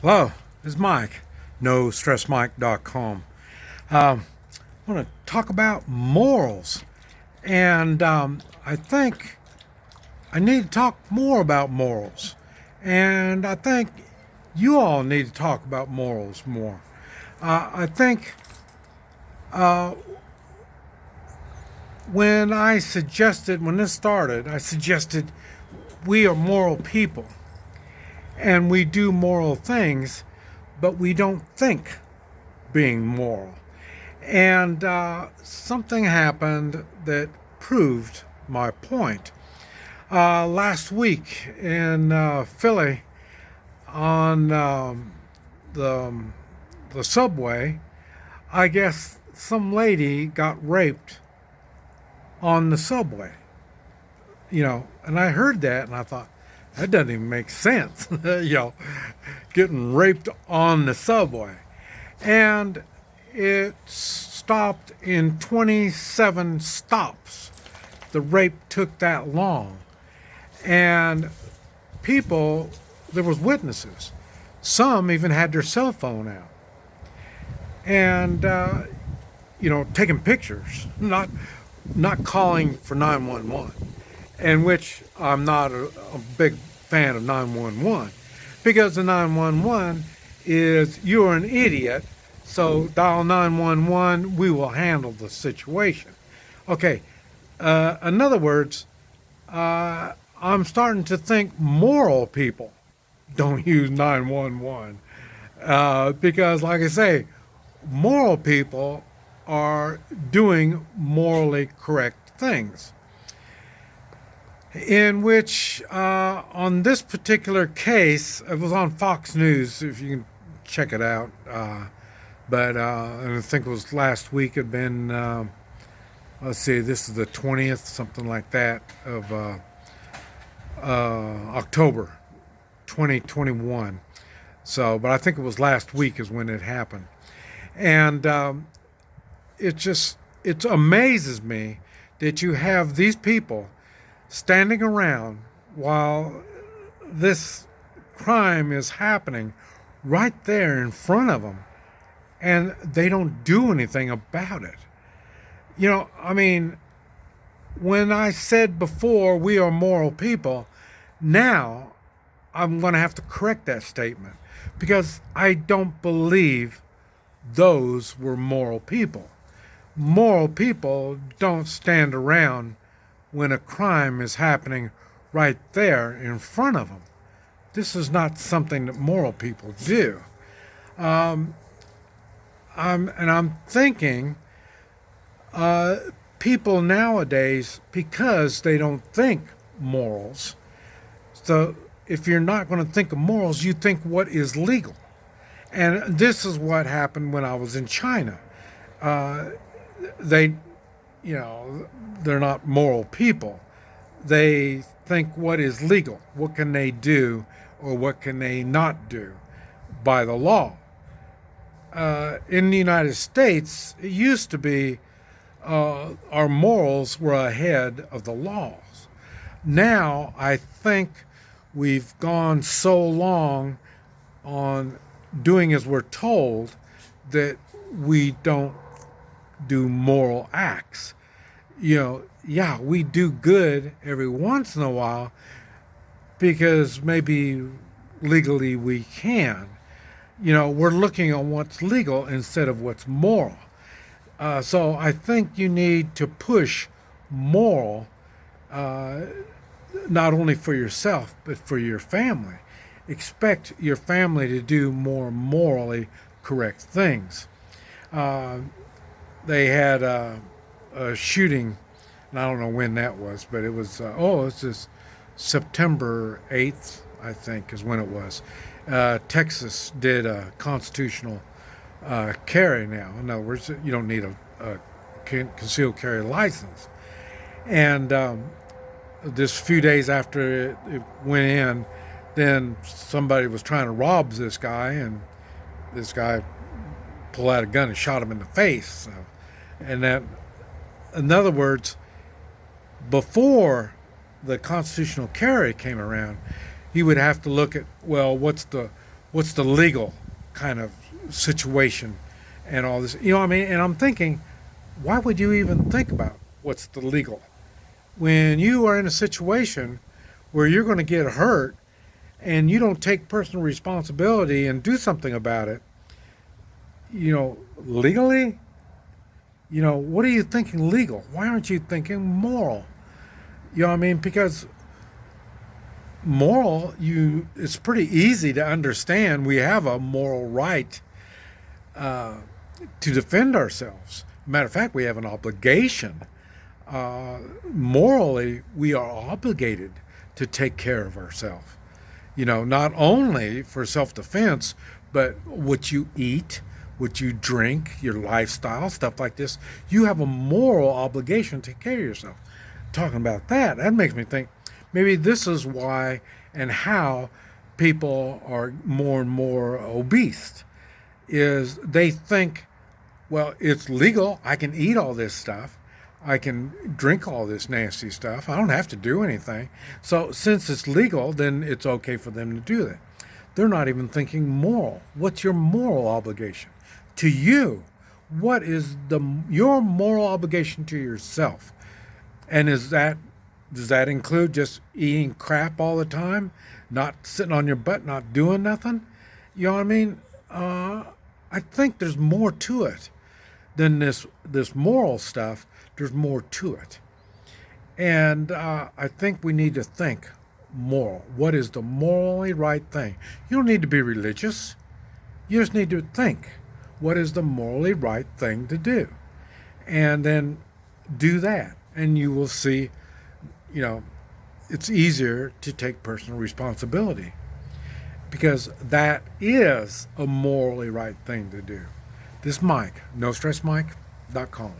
Hello, this is Mike, NoStressMike.com. I want to talk about morals, and I think I need to talk more about morals, and I think you all need to talk about morals more. I think uh, when this started, I suggested we are moral people and we do moral things, but we don't think being moral. And something happened that proved my point. Last week in Philly, on the, the subway, I guess some lady got raped on the subway. And I heard that and I thought, that doesn't even make sense. Getting raped on the subway. And it stopped in 27 stops. The rape took that long. And there was witnesses. Some even had their cell phone out. And, taking pictures, not calling for 911, in which I'm not a big fan of 911, because the 911 is you're an idiot, so dial 911, we will handle the situation. Okay, in other words, I'm starting to think moral people don't use 911, because, like I say, moral people are doing morally correct things. In which, on this particular case, it was on Fox News, if you can check it out. And I think it was last week. It had been, let's see, this is the 20th, something like that, of October 2021. So, but I think it was last week is when it happened. And it amazes me that you have these people standing around while this crime is happening right there in front of them, and they don't do anything about it. When I said before we are moral people, now I'm going to have to correct that statement, because I don't believe those were moral people. Moral people don't stand around when a crime is happening right there in front of them. This is not something that moral people do. I'm thinking people nowadays, because they don't think morals, so if you're not going to think of morals, you think what is legal. And this is what happened when I was in China. They, they're not moral people. They think what is legal. What can they do or what can they not do by the law? In the United States, it used to be our morals were ahead of the laws. Now, I think we've gone so long on doing as we're told that we don't do moral acts. We do good every once in a while because maybe legally we can. We're looking on what's legal instead of what's moral. So I think you need to push moral, not only for yourself, but for your family. Expect your family to do more morally correct things. They had a shooting, and I don't know when that was, but it was, it's just September 8th, I think, is when it was. Texas did a constitutional carry now. In other words, you don't need a concealed carry license. And this few days after it went in, then somebody was trying to rob this guy, and this guy pulled out a gun and shot him in the face. So, and that, in other words, before the constitutional carry came around, he would have to look at, well, what's the what's the legal kind of situation and all this. You know what I mean? And I'm thinking, why would you even think about what's the legal? When you are in a situation where you're going to get hurt and you don't take personal responsibility and do something about it, legally, what are you thinking legal? Why aren't you thinking moral? You know what I mean? Because moral, it's pretty easy to understand. We have a moral right to defend ourselves. Matter of fact, we have an obligation. Morally, we are obligated to take care of ourselves. Not only for self-defense, but what you eat, what you drink, your lifestyle, stuff like this. You have a moral obligation to take care of yourself. Talking about that makes me think maybe this is why and how people are more and more obese, is they think, well, it's legal. I can eat all this stuff. I can drink all this nasty stuff. I don't have to do anything. So since it's legal, then it's okay for them to do that. They're not even thinking moral. What's your moral obligation to you? What is your moral obligation to yourself? And does that include just eating crap all the time, not sitting on your butt, not doing nothing? You know what I mean? I think there's more to it than this moral stuff. There's more to it. And I think we need to think moral. What is the morally right thing? You don't need to be religious. You just need to think, what is the morally right thing to do? And then do that. And you will see, it's easier to take personal responsibility, because that is a morally right thing to do. This Mike, NoStressMike.com.